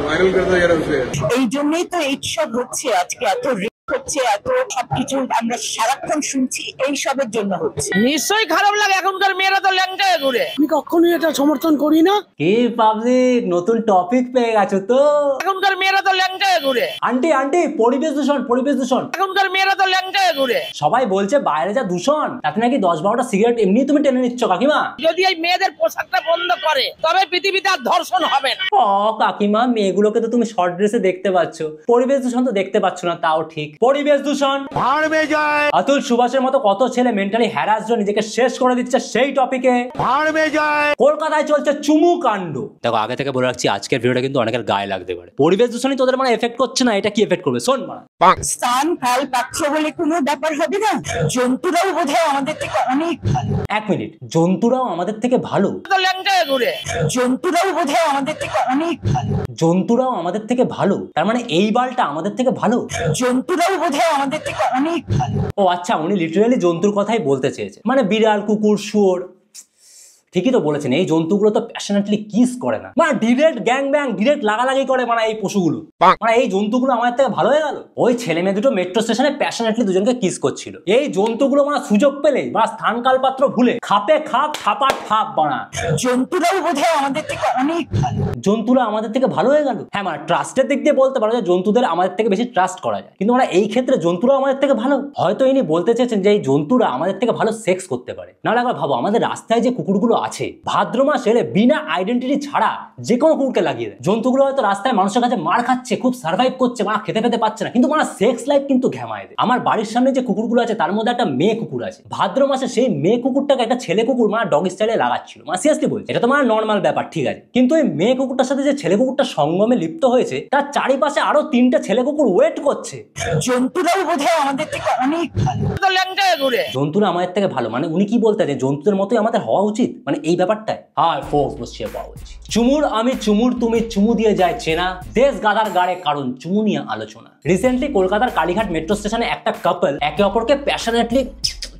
Viral कर दो यार उसे। এই জন্যই তো এই সব হচ্ছে আজকে, এত হচ্ছে, এত সবকিছু আমরা সারাক্ষণ শুনছি, এই সবের জন্য হচ্ছে। নিশ্চয়ই খারাপ লাগে, এখনকার মেয়েরা তো ল্যাংটায় ঘুরে। আমি কখনোই এটা সমর্থন করি না। কি পাবলিক নতুন টপিক পেয়ে গেছো তো? এখনকার মেয়েরা তো ল্যাংটায় ঘুরে। আন্টি আন্টি পরিবেশ দূষণ, পরিবেশ দূষণ। এখনকার মেয়েরা তো ল্যাংটায় ঘুরে। সবাই বলছে বাইরে যা দূষণ, তাতে নাকি 10-12টা সিগারেট এমনি তুমি টেনে নিচ্ছ কাকিমা। যদি এই মেয়েদের পোশাকটা বন্ধ করে তবে পৃথিবীতে আর ধর্ষণ হবে না। ও কাকিমা, মেয়েগুলোকে তো তুমি শর্ট ড্রেসে দেখতে পাচ্ছ, পরিবেশ দূষণ তো দেখতে পাচ্ছ না, তাও ঠিক। পরিবেশ দূষণ भाड़ में जाए, অতুল সুভাষের মতো কত ছেলে মেন্টালি হ্যারাসড নিজেকে শেষ করে দিচ্ছে সেই টপিকে। भाड़ में जाए। কলকাতায় চলছে চুমু কাণ্ড। দেখো আগে থেকে বলে রাখছি, আজকের ভিডিওটা কিন্তু অনেকের গায়ে লাগতে পারে। পরিবেশ দূষণই তোদের মানে এফেক্ট করছে না, এটা কি এফেক্ট করবে শোন মারা। স্থান কাল পাত্র বলে কোনো ব্যাপার হবে না। জন্তুরাও বোধহয় আমাদের থেকে অনেক ভালো। এক মিনিট, জন্তুরাও আমাদের থেকে ভালো? তো ল্যাংটায় ঘুরে। জন্তুরাও বোধহয় আমাদের থেকে অনেক ভালো। জন্তুরাও আমাদের থেকে ভালো, তার মানে এই বালটা আমাদের থেকে ভালো? জন্তুরাও বোধহয় আমাদের থেকে অনেক ভালো। ও আচ্ছা, উনি লিটারালি জন্তুর কথাই বলতে চেয়েছে, মানে বিড়াল, কুকুর, শুয়োর। ঠিকই তো বলেছেন, এই জন্তুগুলো তো প্যাশনেটলি কিস করে না, মানে ডিরেক্ট গ্যাং ব্যাং, ডিরেক্ট লাগালাগি করে, মানে এই পশুগুলো, মানে এই জন্তুগুলো আমাদের থেকে ভালো হয়ে গেল। ওই ছেলে মেয়ে দুটো মেট্রো স্টেশনে প্যাশনেটলি দুজনকে কিস করছিল, এই জন্তুগুলো মানে সুযোগ পেলে বা স্থান কাল পাত্র ভুলে খাপে খাপ থাপা ঠাপ বানা। জন্তুরাও বোধহয় আমাদের থেকে অনেক ভালো। জন্তুরা আমাদের থেকে ভালো হয়ে গেল। হ্যাঁ, মানে ট্রাস্টের দিক দিয়ে বলতে পারো যে জন্তুদের আমাদের থেকে বেশি ট্রাস্ট করা যায়, কিন্তু মানে এই ক্ষেত্রে জন্তুরা আমাদের থেকে ভালো। হয়তো ইনি বলতে চেয়েছেন যে এই জন্তুরা আমাদের থেকে ভালো সেক্স করতে পারে। নাহলে একবার ভাবো, আমাদের রাস্তায় যে কুকুরগুলো আছে, ভাদ্র মাস এলে বিনা আইডেন্টিটি ছাড়া যে কোনো কুকুরকে লাগিয়ে দেয়। জন্তুগুলো হয়তো রাস্তায় মানুষের কাছে মার খাচ্ছে, খুব সার্ভাইভ করছে, মানে খেতে পেতে পাচ্ছে না, কিন্তু মানে সেক্স লাইফ কিন্তু ঘেমায় দেয়। আমার বাড়ির সামনে যে কুকুরগুলো আছে তার মধ্যে একটা মেয়ে কুকুর আছে, ভাদ্র মাসে সেই মেয়ে কুকুরটাকে একটা ছেলে কুকুর মানে ডগ স্টাইলে লাগাচ্ছিল। মানে সিরিয়াসলি বলছি, এটা তো মানে নর্মাল ব্যাপার, ঠিক আছে, কিন্তু এই মেয়ে কুকুরটার সাথে যে ছেলে কুকুরটা সঙ্গমে লিপ্ত হয়েছে, তার চারিপাশে আরো 3টে ছেলে কুকুর ওয়েট করছে। জন্তুরাও বোধহয় আমাদের থেকে অনেক ভালো। তো ল্যাংটায় ঘুরে। জন্তুরা আমাদের থেকে ভালো মানে উনি কি বলতে চান, জন্তুদের মতোই আমাদের হওয়া উচিত, মানে এই ব্যাপারটায়। হাই ফোর্স বসিয়ে পাওয়া উচিত। চুমুর আমি চুমুর তুমি চুমু দিয়ে যায় চেনা, দেশ গাদার গাড়ে কারণ চুমু নিয়ে আলোচনা। রিসেন্টলি কলকাতার কালীঘাট মেট্রো স্টেশনে একটা কাপল একে অপরকে প্যাশনেটলি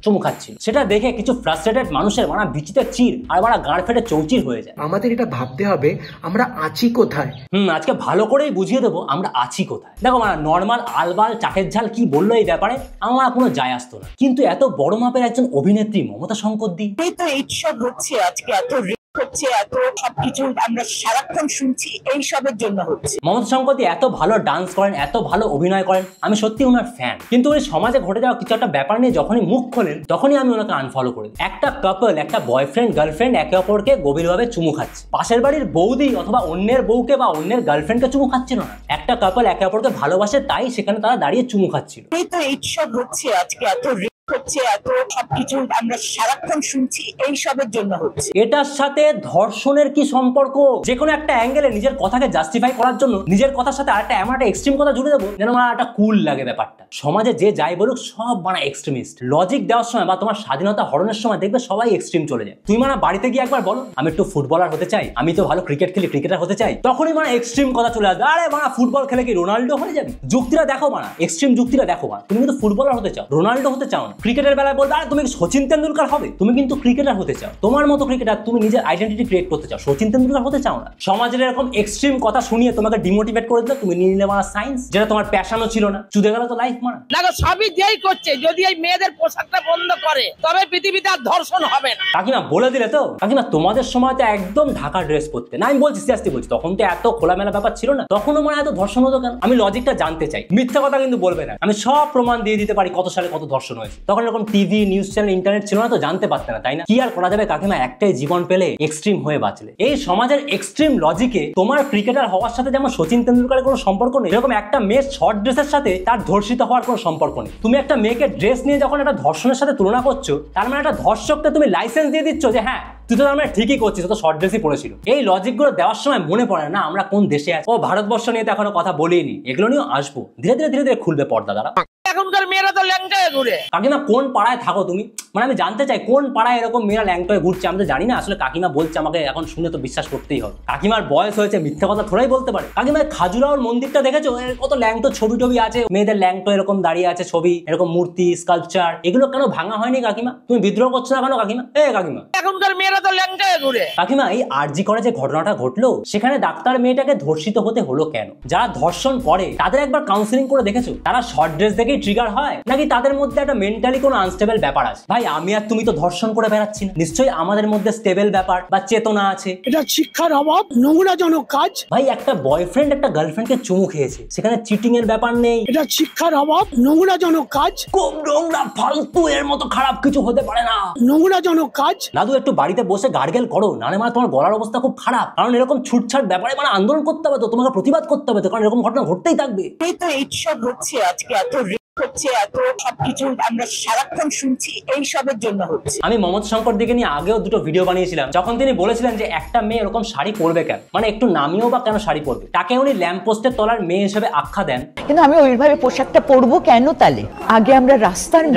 চুমু খাচ্ছিল। সেটা দেখে কিছু ফ্রাস্ট্রেটেড মানুষের মানা বিচিতে চির আর মারা গাড় ফেটে চৌচির হয়ে যায়। আমাদের এটা ভাবতে হবে আমরা আছি কোথায়। আজকে ভালো করেই বুঝিয়ে দেবো আমরা আছি কোথায়। দেখো মানে নর্মাল আলবাল চাটের ঝাল কি বললো এই ব্যাপারে আমার কোনো যায় আসতো না, কিন্তু এত বড় মাপের একজন অভিনেত্রী মমতা শঙ্কর দি, এই তো এই সব হচ্ছে আজকে, এত হচ্ছে, এত সবকিছু আমরা সারাক্ষণ শুনছি, এই সবের জন্য হচ্ছে। মমতা শঙ্কর দি এত ভালো ডান্স করেন, এত ভালো অভিনয় করেন, আমি সত্যি ওনার ফ্যান, কিন্তু উনি সমাজে ঘটে যাওয়া কিছু একটা ব্যাপার নিয়ে যখনই মুখ খোলেন তখনই আমি ওনাকে আনফলো করে দিই। একটা কাপল, একটা বয়ফ্রেন্ড গার্লফ্রেন্ড একে অপরকে গভীরভাবে চুমু খাচ্ছে, পাশের বাড়ির বৌদি অথবা অন্যের বউকে বা অন্যের গার্লফ্রেন্ডকে চুমু খাচ্ছিল না, একটা কাপল একে অপরকে ভালোবাসে তাই সেখানে তারা দাঁড়িয়ে চুমু খাচ্ছিল। এই তো এই সব হচ্ছে আজকে, এত হচ্ছে, এত সবকিছু আমরা সারাক্ষণ শুনছি, এই সবের জন্য হচ্ছে। এটার সাথে ধর্ষণের কি সম্পর্ক? যে কোনো একটা অ্যাঙ্গেলে নিজের কথাকে জাস্টিফাই করার জন্য নিজের কথার সাথে আরেকটা এমন একটা এক্সট্রিম কথা জুড়ে দেবো যেন আমার একটা কুল লাগে ব্যাপারটা। সমাজে যে যাই বলুক সব মানে এক্সট্রিমিস্ট। লজিক দেওয়ার সময় বা তোমার স্বাধীনতা হরণের সময় দেখবে সবাই এক্সট্রিম চলে যায়। তুমি মানে বাড়িতে গিয়ে একবার বলো আমি একটু ফুটবলার হতে চাই, আমি তো ভালো ক্রিকেট খেলি, ক্রিকেটার হতে চাই, তখনই মানে এক্সট্রিম কথা চলে আসবে। আরে মানে ফুটবল খেলে কি রোনাল্ডো হয়ে যাবে? যুক্তিটা দেখো মানে, এক্সট্রিম যুক্তিটা দেখো মানে। তুমি কিন্তু ফুটবলার হতে চাও, রোনাল্ডো হতে চাও না। ক্রিকেটের বেলায় বলবে আরে তুমি সচিন তেন্ডুলকার হবে, তুমি কিন্তু ক্রিকেটার হতে চাও, তোমার মতো ক্রিকেটার, তুমি নিজের আইডেন্টিটি ক্রিয়েট করতে চাও, সচিন তেন্ডুলকার হতে চাও না। সমাজের এরকম এক্সট্রিম কথা শুনিয়ে তোমাকে ডিমোটিভেট করে দিলে তুমি নিয়ে নিলে মারা সায়েন্স, যেটা তোমার প্যাশনও ছিল না, চুদে গেল তো লাইফ মারা। দেখো সবই যেই করছে, যদি এই মেয়েদের পোশাকটা বন্ধ করে তবে পৃথিবীতে আর ধর্ষণ হবে না। কাকিমা বলে দিলে তো। কাকিমা তোমাদের সময় তো একদম ঢাকা ড্রেস পরতে না, আমি বলছি সিরিয়াসলি বলছি, তখন তো এত খোলামেলা ব্যাপার ছিল না, তখনও মানে এত ধর্ষণ হতো কেন? আমি লজিকটা জানতে চাই, মিথ্যা কথা কিন্তু বলবে না, আমি সব প্রমাণ দিয়ে দিতে পারি কত সালে কত ধর্ষণ হয়েছে। তখন এরকম টিভি নিউজ চ্যানেল ইন্টারনেট ছিল না, তো জানতে পারতে না, তাই না? কি আর করা যাবে কাকিমা, একটাই জীবন পেলে এক্সট্রিম হয়ে বাঁচলে। এই সমাজের এক্সট্রিম লজিকে তোমার ক্রিকেটার হওয়ার সাথে যেমন সচিন তেন্ডুলকারের কোনো সম্পর্ক নেই, এরকম একটা মেয়ের শর্ট ড্রেসের সাথে তার ধর্ষিত হওয়ার কোনো সম্পর্ক নেই। তুমি একটা মেয়েকে ড্রেস নিয়ে যখন একটা ধর্ষণের সাথে তুলনা করছো, তার মানে একটা ধর্ষককে তুমি লাইসেন্স দিয়ে দিচ্ছ যে হ্যাঁ তুই তো তার মানে ঠিকই করছিস, তো শর্ট ড্রেসই পড়েছিল। এই লজিকগুলো দেওয়ার সময় মনে পড়ে না আমরা কোন দেশে আছি। ও ভারতবর্ষ নিয়ে তো এখনো কথা বলিনি, এগুলো নিয়েও আসবো, ধীরে ধীরে ধীরে ধীরে খুলবে পর্দা দ্বারা। এখনকার মেয়েরা তো ল্যাংটায় ঘুরে। কাকিমা কোন পাড়ায় থাকো তুমি? মানে আমি জানতে চাই কোন পাড়ায় এরকম মেয়েরা ল্যাংটায় ঘুরছে, আমি তো জানি না আসলে। কাকিমা বলছে আমাকে, এখন শুনে তো বিশ্বাস করতেই হবে। কাকিমার বয়স হয়েছে, মিথ্যা কথা থোড়াই বলতে পারে। কাকিমা খাজুরাওর মন্দিরটা দেখেছো? কত ল্যাংটো ছবি টবি আছে, মেয়েদের ল্যাংটো এরকম দাঁড়িয়ে আছে ছবি, এরকম মূর্তি স্কাল্পচার, এগুলো কেন ভাঙা হয়নি কাকিমা? তুমি বিদ্রোহ করছো না কেন কাকিমা? কাকিমা এখনকার মেয়েরা মেয়েরা তো ল্যাংটায় ঘুরে। কাকিমা, এই আরজি করে যে ঘটনাটা ঘটলো সেখানে ডাক্তার মেয়েটাকে ধর্ষিত হতে হলো কেন? যারা ধর্ষণ করে তাদের একবার কাউন্সিলিং করে দেখেছো? তারা শর্ট ড্রেস দেখেই ট্রিগার হয় নাকি তাদের মধ্যে একটা মেন্টালি কোনো আনস্টেবল ব্যাপার আছে? ভাই, আমি আর তুমি তো ধর্ষণ করে বেড়াচ্ছি না, নিশ্চয়ই আমাদের মধ্যে স্টেবল ব্যাপার বা চেতনা আছে। এটা শিক্ষার অভাব, নোংরাজনক কাজ। ভাই, একটা বয়ফ্রেন্ড একটা গার্লফ্রেন্ডকে চুমু খেয়েছে, সেখানে চিটিং এর ব্যাপার নেই। এটা শিক্ষার অভাব, নোংরাজনক কাজ। খুব নোংরা, ফালতু, এর মতো খারাপ কিছু হতে পারে না। নোংরাজনক কাজ। দাদু, একটু বাড়িতে বসে গার্গেল করো, নাহলে মানে তোমার গলার অবস্থা খুব খারাপ। কারণ এরকম ছুটছাট ব্যাপারে মানে আন্দোলন করতে হবে তো, তোমাকে প্রতিবাদ করতে হবে তো, কারণ এরকম ঘটনা ঘটতেই থাকবে। এই তো এইসব হচ্ছে আজকে, এত রেপ হচ্ছে, এত সবকিছু আমরা সারাক্ষণ শুনছি, এইসবের জন্য হচ্ছে। আমি মমতা শঙ্কর দিকে নিয়ে আগেও দুটো ভিডিও বানিয়েছিলাম, যখন তিনি বলেছিলেন যে একটা মেয়ে এরকম শাড়ি পরবে কেন, মানে একটু নামিয়েও বা কেন শাড়ি পরবে। তাকে উনি ল্যাম্প পোস্টের তলার মেয়ে হিসেবে আখ্যা দেন। কিন্তু আমি ওইভাবে পোশাকটা পরবো কেন? তাহলে আগে আমরা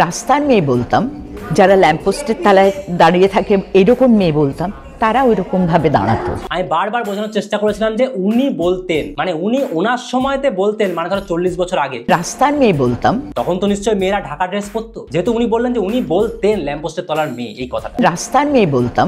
রাস্তার মেয়ে বলতাম, যারা ল্যাম্পপোস্টের তলায় দাঁড়িয়ে থাকে এরকম মেয়ে বলতাম, তারা ওই রকম ভাবে দাঁড়াতো। আমি বারবার বোঝানোর চেষ্টা করেছিলাম যে উনি বলতেন, মানে উনি ওনার সময়তে বলতেন, মানে ধরো 40 বছর আগে রাস্তার মেয়ে বলতাম, তখন তো নিশ্চয়ই মেয়েরা ঢাকা ড্রেস পরতো। যেহেতু উনি বললেন যে উনি বলতেন ল্যাম্পপোস্টের তলার মেয়ে, এই কথাটা রাস্তার মেয়ে বলতাম,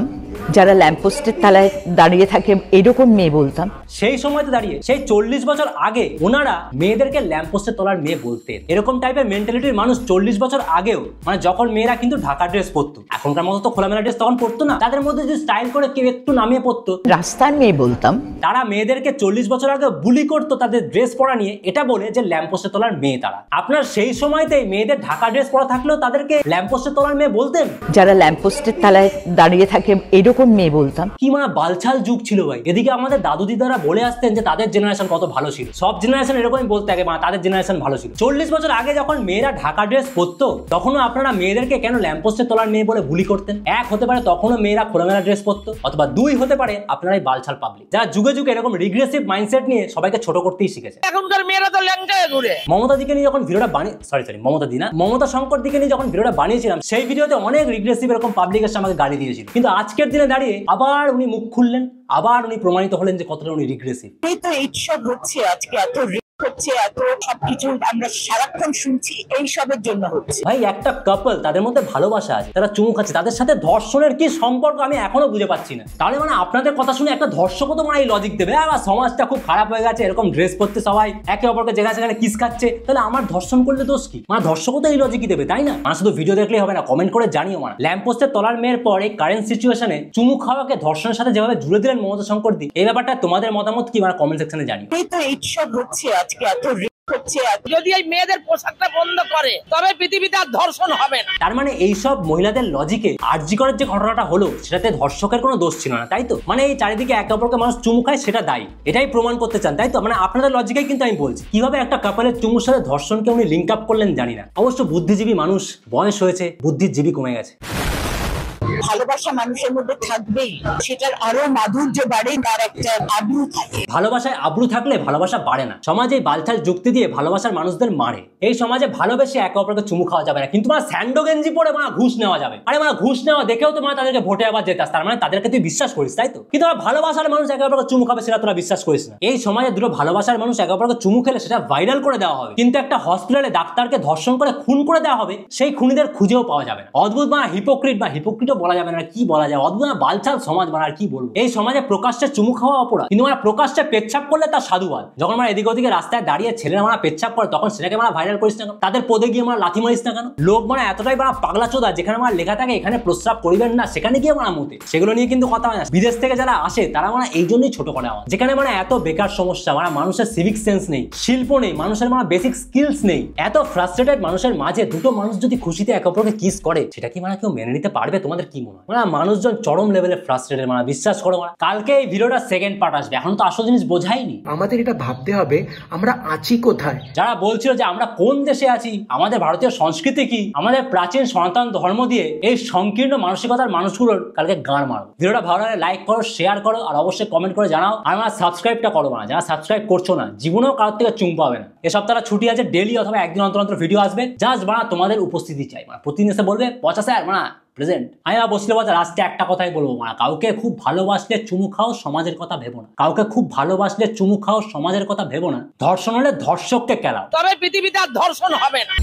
যারা ল্যাম্পপোস্টের তলায় দাঁড়িয়ে থাকে এরকম মেয়ে বলতাম। সেই সময়তে দাঁড়িয়ে সেই 40 বছর আগে ওনারা মেয়েদেরকে ল্যাম্পপোস্টের তলার মেয়ে বলতেন। এরকম টাইপের মেন্টালিটির মানুষ 40 বছর আগেও, মানে যখন মেয়েরা কিন্তু ঢাকা ড্রেস পরতো, এখনকার মতো তো খোলামেলা ড্রেস তখন পরতো না, তাদের মধ্যে যে স্টাইল করে কেউ একটু নামিয়ে পরতো, রাস্তার মেয়ে বলতাম। তারা মেয়েদেরকে 40 বছর আগে বুলি করতো তাদের ড্রেস পরা নিয়ে, এটা বলে যে ল্যাম্পপোস্টের তলার মেয়ে তারা। আপনার সেই সময়তেই মেয়েদের ঢাকা ড্রেস পরা থাকলেও তাদেরকে ল্যাম্পপোস্টের তলার মেয়ে বলতেন। যারা ল্যাম্পপোস্টের তলায় দাঁড়িয়ে থাকে এরকম মেয়ে বলতাম। কি মানে বালছাল যুগ ছিল ভাই। এদিকে আমাদের দাদু দিদারা বলে আসতেন যে তাদের জেনারেশন কত ভালো ছিল, সব জেনারেশন এরকমই বলতে থাকে, মানে তাদের জেনারেশন ভালো ছিল। 40 বছর আগে যখন মেয়েরা ঢাকা ড্রেস পরতো, তখনও আপনারা মেয়েদেরকে কেন ল্যাম্পপোস্টের তলার মেয়ে বলে বুলি করতেন? এক হতে পারে তখনও মেয়েরা খোলামেলা ড্রেস পরতো, অথবা দুই হতে পারে আপনারাই বালছাল পাবলিক, যারা যুগে যুগে এরকম রিগ্রেসিভ মাইন্ডসেট নিয়ে সবাইকে ছোট করতেই শিখেছে। এখনকার মেয়েরা তো ল্যাংটায় ঘুরে। মমতা দিকে নিয়ে যখন ভিডিওটা মমতা শঙ্কর দিকে নিয়ে যখন ভিডিওটা বানিয়েছিলাম, সেই ভিডিওতে অনেক রিগ্রেসিভ এরকম পাবলিক এসে আমাকে গালি দিয়েছিল। কিন্তু আজকের দিনে দাঁড়িয়ে আবার উনি মুখ খুললেন, আবার উনি প্রমাণিত হলেন যে কতটা উনি রিগ্রেসিভ। এই তো এইসব হচ্ছে আজকে, এত রেপ হচ্ছে, এত সবকিছু আমরা সারাক্ষণ শুনছি, এইসবের জন্য হচ্ছে। ভাই, একটা কাপল, তাদের মধ্যে ভালোবাসা আছে, তারা চুমু খাচ্ছে, তাদের সাথে ধর্ষণের কি সম্পর্ক আমি এখনো বুঝে পাচ্ছি না। তাহলে মানে আপনাদের কথা শুনে একটা ধর্ষকও তো মানে এই লজিক দেবে, আমার সমাজটা খুব খারাপ হয়ে গেছে, এরকম ড্রেস পরতে সবাই একে অপরকে জায়গায় সেখানে কিস খাচ্ছে, তাহলে আমার ধর্ষণ করলে দোষ কি? মানে ধর্ষকও তো এই লজিকই দেবে, তাই না? মানে শুধু ভিডিও দেখলেই হবে না, কমেন্ট করে জানিও। মানে ল্যাম্পপোস্টের তলার মেয়ের পর এই কারেন্ট সিচুয়েশনে চুমু খাওয়াকে ধর্ষণের সাথে যেভাবে জুড়ে দিলেন মমতা শঙ্কর দি, এই ব্যাপারটা তোমাদের মতামত কি? মানে কমেন্ট সেকশনে জানিও। এই তো এইসব হচ্ছে আজকে, এত রেপ হচ্ছে। যদি এই মেয়েদের পোশাকটা বন্ধ করে তবে পৃথিবীতে আর ধর্ষণ হবে না। তার মানে এইসব মহিলাদের লজিকে আরজি করার যে ঘটনাটা হলো সেটাতে ধর্ষকের কোনো দোষ ছিল না, তাই তো? মানে এই চারিদিকে একে অপরকে মানুষ চুমু খায় সেটা দায়ী, এটাই প্রমাণ করতে চান, তাই তো? মানে আপনাদের লজিকেই কিন্তু আমি বলছি। কিভাবে একটা কাপলের চুমুর সাথে ধর্ষণকে উনি লিঙ্ক আপ করলেন জানি না। অবশ্য বুদ্ধিজীবী মানুষ, বয়স হয়েছে, বুদ্ধির জীবী কমে গেছে। ভালোবাসা মানুষের মধ্যে থাকবেই, সেটার আরো মাধুর্য বাড়ে, তার একটা আব্রু থাকে। ভালোবাসায় আব্রু থাকলে ভালোবাসা বাড়ে না। সমাজে বালছাল যুক্তি দিয়ে ভালোবাসার মানুষদের মারে। এই সমাজে ভালোবেসে একে অপরকে চুমু খাওয়া যাবে না, কিন্তু মানে স্যান্ডো গেঞ্জি পরে মানে ঘুষ নেওয়া যাবে। আরে মানে ঘুষ নেওয়া দেখেও তো মানে তাদেরকে ভোটে আবার যেতে, তার মানে তাদেরকে তুই বিশ্বাস করিস, তাই তো? কিন্তু ভালোবাসার মানুষ একে অপরকে চুমু খাবে সেটা তোরা বিশ্বাস করিস না। এই সমাজে দুটো ভালোবাসার মানুষ একে অপরকে চুমু খেলে সেটা ভাইরাল করে দেওয়া হবে, কিন্তু একটা হসপিটালে ডাক্তারকে ধর্ষণ করে খুন করে দেওয়া হবে, সেই খুনিদের খুঁজেও পাওয়া যাবে না। অদ্ভুত মানে হিপোক্রিটও বলা যাবে না, কি বলা যায়, অদ্ভুত বালছাল সমাজ। মানে আর কি বলবো, এই সমাজে প্রকাশ্যে চুমু খাওয়া অপরাধ, কিন্তু মানে প্রকাশ্যে পেচ্ছাপ করলে তার সাধুবাদ। যখন মানে এদিকে ওদিকে রাস্তায় দাঁড়িয়ে ছেলেরা মানে পেচ্ছাপ করে, তখন সেটাকে মানে ভাইরাল করিস না কেন? তাদের পদে গিয়ে মানে লাথি মারিস না কেন? লোক মানে এতটাই মানে পাগলা চোদা, যেখানে মানে লেখা থাকে এখানে প্রস্রাব করিবেন না, সেখানে গিয়ে মানে মতে, সেগুলো নিয়ে কিন্তু কথা হয় না। বিদেশ থেকে যারা আসে তারা মানে এই জন্যই ছোট করে আমার, যেখানে মানে এত বেকার সমস্যা, মানে মানুষের সিভিক সেন্স নেই, শিল্প নেই, মানুষের মানে বেসিক স্কিলস নেই, এত ফ্রাস্ট্রেটেড মানুষের মাঝে দুটো মানুষ যদি খুশিতে একে অপরকে কিস করে, সেটা কি মানে কেউ মেনে নিতে পারবে? তোমাদের কি মনে হয়? মানে মানুষজন চরম লেভেলে ফ্রাস্ট্রেটেড, মানে বিশ্বাস করো। মানে কালকে এই ভিডিওটা সেকেন্ড পার্ট আসবে, এখন তো আসল জিনিস বোঝাইনি। আমাদের এটা ভাবতে হবে আমরা আছি কোথায়। যারা বলছিল যে আমরা কোন দেশে আছি, আমাদের ভারতীয় সংস্কৃতি কি, আমাদের প্রাচীন সনাতন ধর্ম দিয়ে এই সংকীর্ণ মানসিকতার মানুষগুলোর কালকে গান মারো। ভিডিওটা ভালো লাগলে লাইক করো, শেয়ার করো, আর অবশ্যই কমেন্ট করে জানাও। আর আমার সাবস্ক্রাইবটা করো না, যারা সাবস্ক্রাইব করছো না জীবনেও কারোর থেকে চুম পাবে না। এ সপ্তাহটা ছুটি আছে, ডেলি অথবা একদিন অন্তর অন্তর ভিডিও আসবে। জাস্ট বানা তোমাদের উপস্থিতি চাই, মানে প্রতিদিন এসে বলবে 50 স্যার মানে প্রেজেন্ট। আমি বসলে বলতে লাস্টে একটা কথাই বলবো, মানে কাউকে খুব ভালোবাসলে চুমু খাও, সমাজের কথা ভেবো না। কাউকে খুব ভালোবাসলে চুমু খাও, সমাজের কথা ভেবো না। ধর্ষণ হলে ধর্ষককে কেলাও, তবে পৃথিবীতে আর ধর্ষণ হবে না।